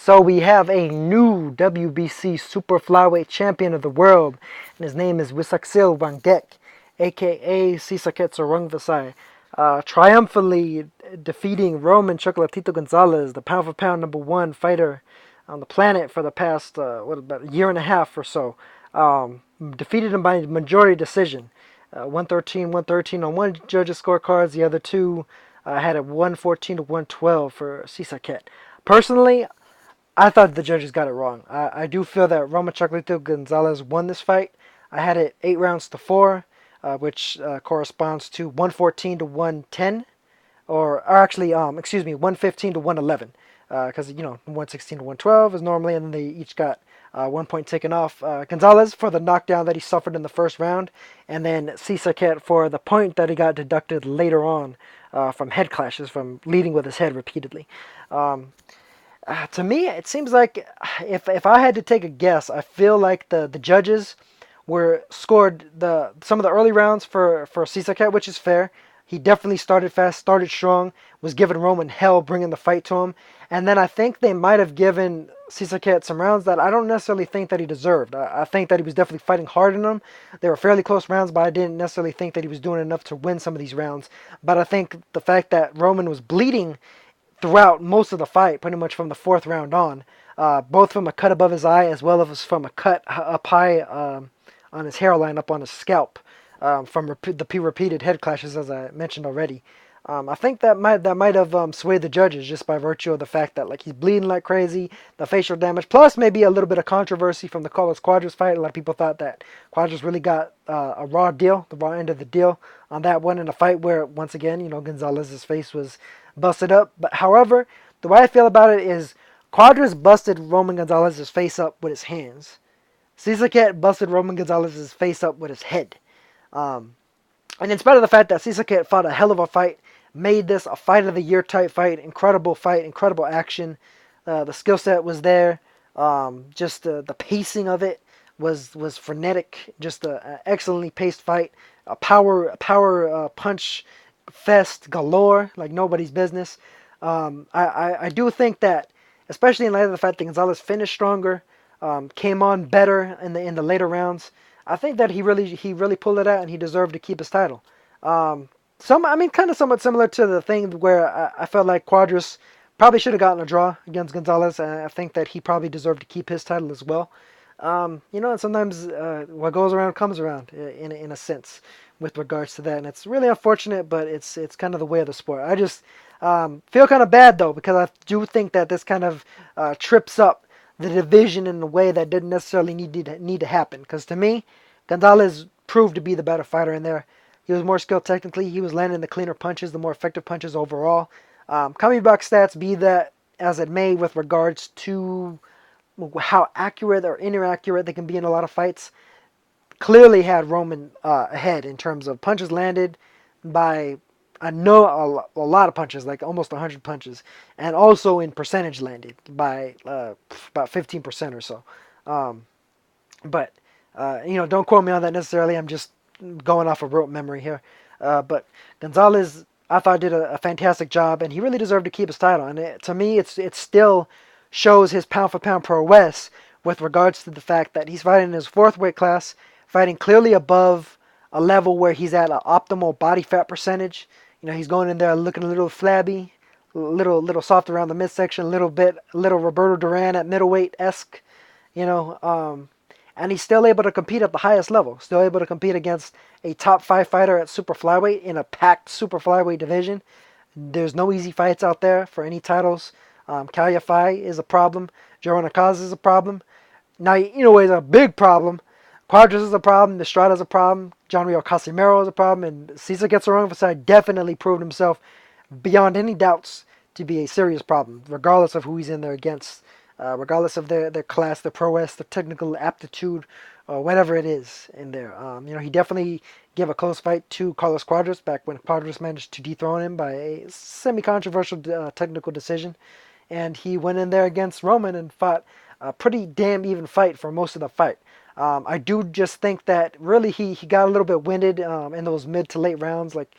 So we have a new WBC Super Flyweight Champion of the world, and his name is Rungvisai, aka Srisaket or Rungvisai, triumphantly defeating Roman Chocolatito Gonzalez, the pound for pound #1 fighter on the planet for the past about a year and a half or so. Defeated him by majority decision, 113 on one judge's scorecards. The other two had it 114 to 112 for Srisaket. Personally, I thought the judges got it wrong. I do feel that Roma Chocolatito Gonzalez won this fight. I had it 8 rounds to 4, which corresponds to 114 to 110, or actually, excuse me, 115 to 111, because 116 to 112 is normally, and then they each got 1 point taken off. Gonzalez for the knockdown that he suffered in the first round, and then Srisaket for the point that he got deducted later on from head clashes, from leading with his head repeatedly. To me, it seems like if I had to take a guess, I feel like the judges were scored some of the early rounds for Srisaket, which is fair. He definitely started fast, started strong, was giving Roman hell, bringing the fight to him, and then I think they might have given Srisaket some rounds that I don't necessarily think that he deserved. I think that he was definitely fighting hard in them. They were fairly close rounds, but I didn't necessarily think that he was doing enough to win some of these rounds. But I think the fact that Roman was bleeding throughout most of the fight, pretty much from the fourth round on, both from a cut above his eye as well as from a cut up high on his hairline, up on his scalp, from the repeated head clashes, as I mentioned already. I think that might have swayed the judges just by virtue of the fact that he's bleeding like crazy, the facial damage, plus maybe a little bit of controversy from the Carlos Cuadras fight. A lot of people thought that Cuadras really got a raw deal, the raw end of the deal on that one, in a fight where once again Gonzalez's face was busted up. But however, the way I feel about it is Cuadras busted Roman Gonzalez's face up with his hands. Srisaket busted Roman Gonzalez's face up with his head. And in spite of the fact that Srisaket fought a hell of a fight, made this a fight of the year type fight, incredible action. The skill set was there. Just the pacing of it was frenetic. Just an excellently paced fight. A power punch fest galore, like nobody's business. I do think that, especially in light of the fact that Gonzalez finished stronger, came on better in the later rounds, I think that he really pulled it out, and he deserved to keep his title. Kind of somewhat similar to the thing where I felt like Cuadras probably should have gotten a draw against Gonzalez, and I think that he probably deserved to keep his title as well. And sometimes what goes around comes around, in a sense, with regards to that, and it's really unfortunate, but it's kind of the way of the sport. I just feel kind of bad though, because I do think that this kind of trips up the division in a way that didn't necessarily need to happen. Because to me, Gonzalez proved to be the better fighter in there. He was more skilled technically. He was landing the cleaner punches, the more effective punches overall. Coming back stats, be that as it may, with regards to how accurate or inaccurate they can be in a lot of fights, clearly had Roman ahead in terms of punches landed by a lot of punches, like almost 100 punches, and also in percentage landed by about 15% or so. But don't quote me on that necessarily. I'm just going off of rote memory here. But Gonzalez, I thought, did a fantastic job, and he really deserved to keep his title. And to me, it still shows his pound for pound prowess with regards to the fact that he's fighting in his fourth weight class, fighting clearly above a level where he's at an optimal body fat percentage. He's going in there looking a little flabby, little soft around the midsection, little Roberto Duran at middleweight esque. And he's still able to compete at the highest level, still able to compete against a top 5 fighter at super flyweight in a packed super flyweight division. There's no easy fights out there for any titles. Calify is a problem. Joe Nakaz is a problem. Now, it's a big problem. Cuadras is a problem. Estrada is a problem. John Rio Casimiro is a problem. And Srisaket Rungvisai definitely proved himself beyond any doubts to be a serious problem, regardless of who he's in there against. Regardless of their class, their prowess, their technical aptitude, or whatever it is in there. He definitely gave a close fight to Carlos Cuadras back when Cuadras managed to dethrone him by a semi-controversial technical decision. And he went in there against Roman and fought a pretty damn even fight for most of the fight. I do just think that really he got a little bit winded in those mid to late rounds, like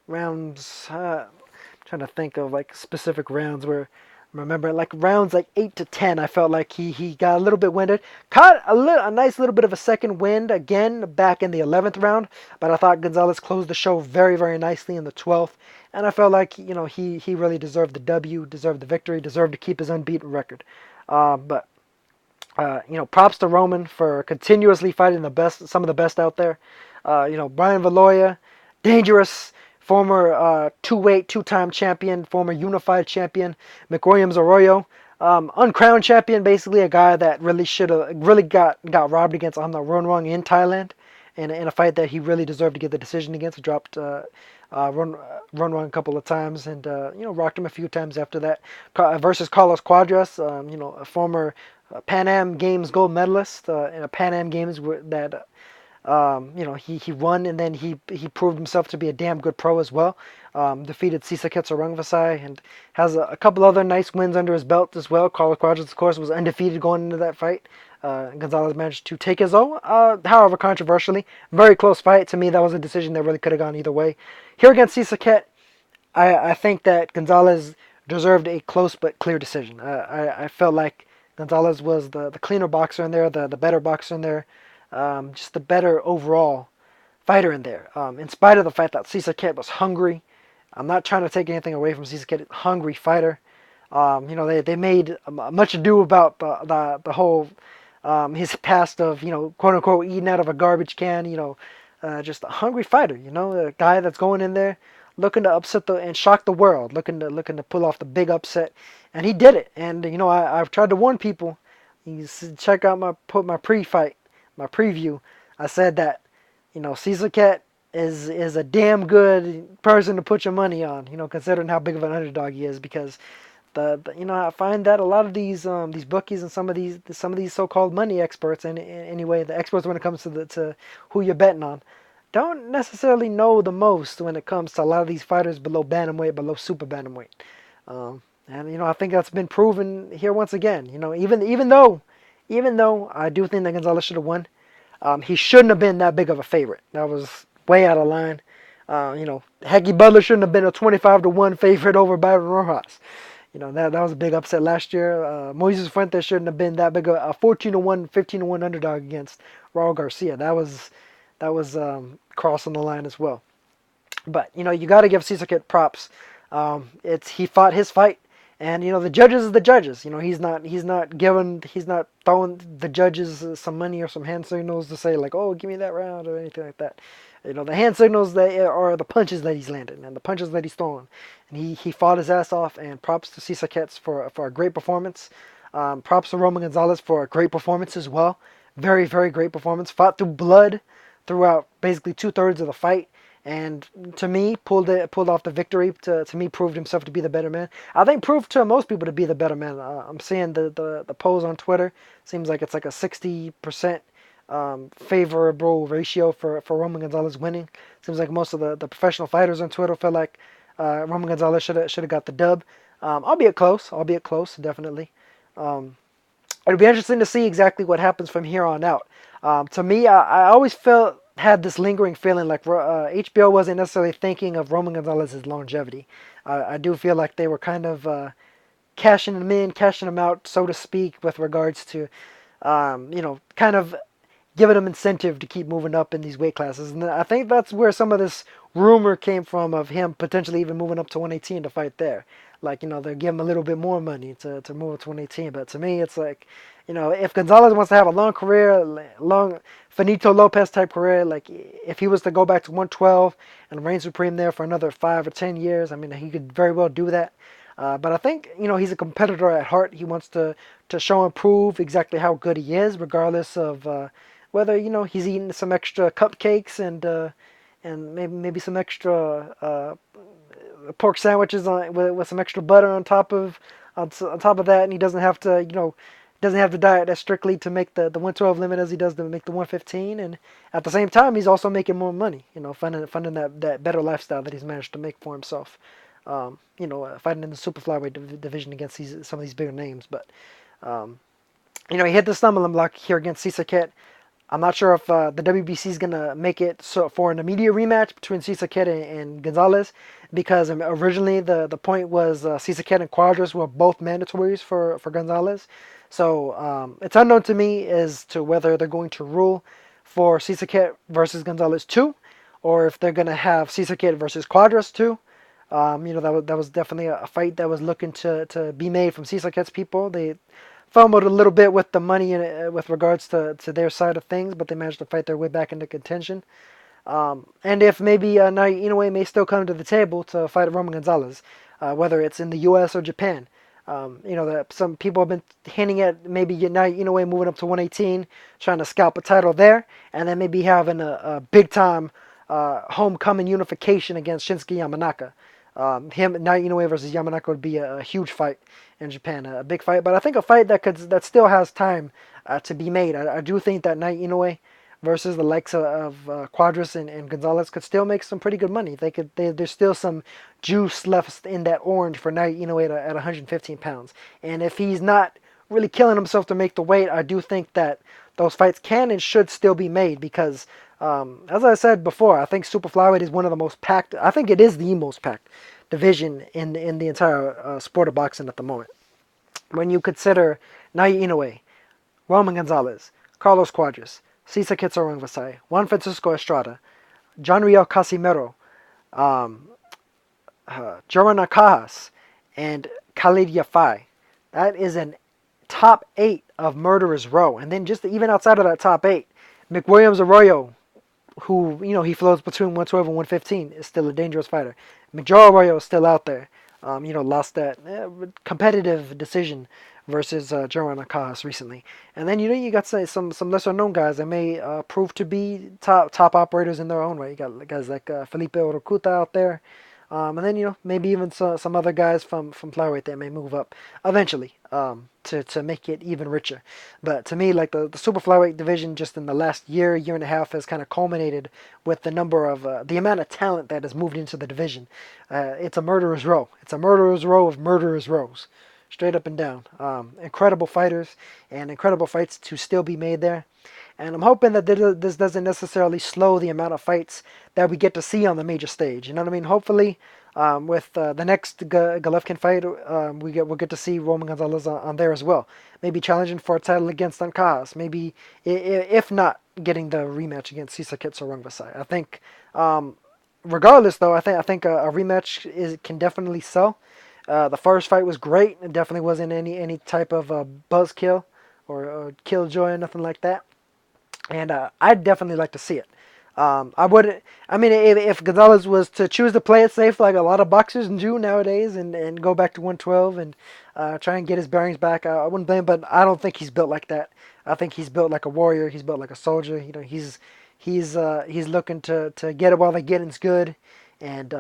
rounds, trying to think of like specific rounds where Remember, like rounds like 8 to 10, I felt like he got a little bit winded. Caught a nice little bit of a second wind again back in the 11th round, but I thought Gonzalez closed the show very, very nicely in the 12th, and I felt like he really deserved the W, deserved the victory, deserved to keep his unbeaten record. But props to Roman for continuously fighting the best, some of the best out there. Brian Valoya, dangerous former two-weight, two-time champion, former unified champion. McWilliams Arroyo, uncrowned champion, basically a guy that really got robbed against on the Run in Thailand, in a fight that he really deserved to get the decision against. Dropped Run a couple of times and rocked him a few times after that. Versus Carlos Cuadras, a former Pan Am Games gold medalist in a Pan Am Games that he won, and then he proved himself to be a damn good pro as well. Defeated Srisaket Rungvisai and has a couple other nice wins under his belt as well. Carlos Cuadras, of course, was undefeated going into that fight. Gonzalez managed to take his own, however controversially. Very close fight. To me, that was a decision that really could have gone either way. Here against Srisaket, I think that Gonzalez deserved a close but clear decision. I felt like Gonzalez was the cleaner boxer in there, the better boxer in there, just the better overall fighter in there. In spite of the fact that Srisaket was hungry, I'm not trying to take anything away from Srisaket. Hungry fighter. They made much ado about the whole his past of quote unquote eating out of a garbage can. Just a hungry fighter. A guy that's going in there looking to upset and shock the world, looking to pull off the big upset, and he did it. And I've tried to warn people. You check out my pre-fight, my preview. I said that Srisaket is a damn good person to put your money on. Considering how big of an underdog he is, because I find that a lot of these bookies and some of these so-called money experts, and anyway, the experts when it comes to who you're betting on, don't necessarily know the most when it comes to a lot of these fighters below bantamweight, below super bantamweight. And I think that's been proven here once again. Even though I do think that Gonzalez should have won, he shouldn't have been that big of a favorite. That was way out of line. Hecky Butler shouldn't have been a 25-1 favorite over Byron Rojas. That was a big upset last year. Moises Fuentes shouldn't have been that big a 14-1, 15-1 underdog against Raul Garcia. That was crossing the line as well. But you got to give Srisaket props. He fought his fight, and the judges are the judges. He's not throwing the judges some money or some hand signals to say like, oh, give me that round or anything like that. The hand signals that are the punches that he's landing and the punches that he's throwing. And he fought his ass off, and props to Srisaket for a great performance. Props to Roman Gonzalez for a great performance as well. Very, very great performance. Fought through blood throughout basically 2/3 of the fight, and to me pulled off the victory. To me, proved himself to be the better man. I think proved to most people to be the better man. I'm seeing the polls on Twitter. Seems like it's like a 60% favorable ratio for Roman Gonzalez winning. Seems like most of the professional fighters on Twitter feel like Roman Gonzalez should have got the dub. Albeit close, definitely. It'll be interesting to see exactly what happens from here on out. To me, I always had this lingering feeling like HBO wasn't necessarily thinking of Roman Gonzalez's longevity. I do feel like they were kind of cashing him in, cashing him out, so to speak, with regards to, kind of giving him incentive to keep moving up in these weight classes. And I think that's where some of this rumor came from of him potentially even moving up to 118 to fight there. Like, they'll give him a little bit more money to move up to 118. But to me, it's like, if Gonzalez wants to have a long career, long Finito Lopez type career, like if he was to go back to 112 and reign supreme there for another 5 or 10 years, I mean, he could very well do that. But I think, he's a competitor at heart. He wants to show and prove exactly how good he is, regardless of whether, he's eating some extra cupcakes and maybe some extra pork sandwiches with some extra butter on top of that, and he doesn't have to diet as strictly to make the 112 limit as he does to make the 115. And at the same time, he's also making more money, funding that better lifestyle that he's managed to make for himself. Fighting in the super flyweight division against some of these bigger names. But he hit the stumbling block here against Srisaket. I'm not sure if the WBC is gonna make it so for an immediate rematch between Srisaket and Gonzalez, because originally the point was Srisaket and Quadras were both mandatories for Gonzalez. So it's unknown to me as to whether they're going to rule for Srisaket versus Gonzalez 2, or if they're gonna have Srisaket versus Quadras 2. That was definitely a fight that was looking to be made from Srisaket's people. They fumbled a little bit with the money with regards to their side of things, but they managed to fight their way back into contention. And if maybe Naoya Inoue may still come to the table to fight Roman Gonzalez, whether it's in the U.S. or Japan. That some people have been hinting at maybe Naoya Inoue moving up to 118, trying to scalp a title there, and then maybe having a big time homecoming unification against Shinsuke Yamanaka. Naoya Inoue versus Yamanaka would be a huge fight in Japan, a big fight, but I think a fight that still has time to be made. I do think that Naoya Inoue versus the likes of Quadras and Gonzalez could still make some pretty good money. There's still some juice left in that orange for Naoya Inoue at 115 pounds. And if he's not really killing himself to make the weight, I do think that those fights can and should still be made because, as I said before, I think super flyweight is one of the most packed. I think it is the most packed division in the entire sport of boxing at the moment. When you consider Naoya Inoue, Roman Gonzalez, Carlos Quadras, Srisaket Rungvisai, Juan Francisco Estrada, John Riel Casimero, um, Joran Nakajas, and Khalid Yafai. That is an top 8 of Murderers Row. And then just even outside of that top 8, McWilliams Arroyo, who, he floats between 112 and 115, is still a dangerous fighter. Joe Arroyo is still out there. Lost that competitive decision versus Joran Nakajas recently. And then you got some lesser known guys that may prove to be top operators in their own right. You got guys like Felipe Orokuta out there. And then maybe even some other guys from flyweight that may move up eventually to make it even richer. But to me, like the super flyweight division, just in the last year and a half, has kind of culminated with the amount of talent that has moved into the division. It's a murderer's row. It's a murderer's row of murderer's rows, straight up and down. Incredible fighters and incredible fights to still be made there. And I'm hoping that this doesn't necessarily slow the amount of fights that we get to see on the major stage. You know what I mean? Hopefully, with the next Golovkin fight, we'll get to see Roman Gonzalez on there as well. Maybe challenging for a title against Ancajas. Maybe, if not, getting the rematch against Srisaket or Rungvisai. I think, regardless though, I think a rematch can definitely sell. The first fight was great. It definitely wasn't any type of buzzkill or killjoy or nothing like that. And I'd definitely like to see it. I wouldn't. I mean, if Gonzalez was to choose to play it safe, like a lot of boxers do nowadays, and go back to 112 and try and get his bearings back, I wouldn't blame him. But I don't think he's built like that. I think he's built like a warrior. He's built like a soldier. He's looking to get it while the getting's good, and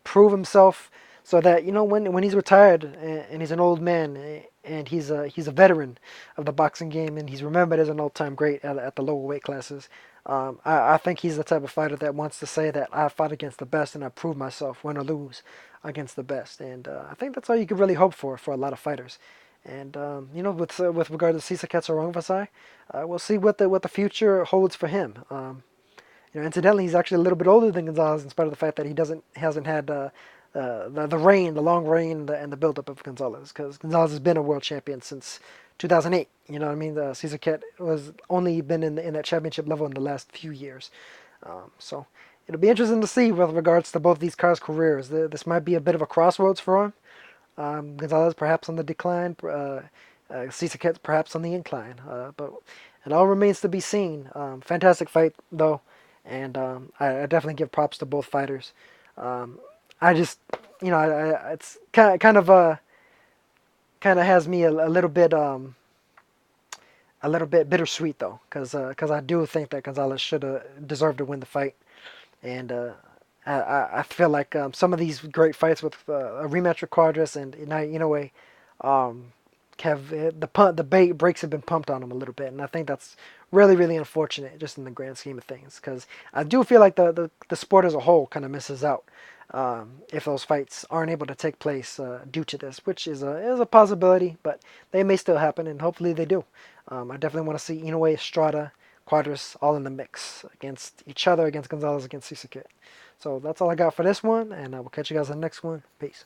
prove himself so that when he's retired and he's an old man and he's a veteran of the boxing game and he's remembered as an all-time great at the lower weight classes. I think he's the type of fighter that wants to say that I fought against the best and I proved myself, win or lose, against the best. And I think that's all you could really hope for a lot of fighters. And with regard to Srisaket Rungvisai, we'll see what the future holds for him. Incidentally, he's actually a little bit older than Gonzalez, in spite of the fact that he hasn't had the long reign, and the buildup of Gonzalez, because Gonzalez has been a world champion since 2008. You know what I mean? Srisaket was only been in that championship level in the last few years. So it'll be interesting to see with regards to both these guys' careers. This might be a bit of a crossroads for him. Gonzalez perhaps on the decline, Srisaket perhaps on the incline. But it all remains to be seen. Fantastic fight though, and I definitely give props to both fighters. I just, it's kind of has me a little bit bittersweet though, because I do think that Gonzalez should have deserved to win the fight, and I feel like some of these great fights with a rematch with Quadras and in a way, have the brakes have been pumped on him a little bit, and I think that's really unfortunate just in the grand scheme of things, because I do feel like the sport as a whole kind of misses out if those fights aren't able to take place due to this, which is a possibility, but they may still happen, and hopefully they do. I definitely want to see Inoue Estrada Quadras all in the mix against each other, against Gonzalez, against Srisaket. So that's all I got for this one, and I will catch you guys in the next one. Peace.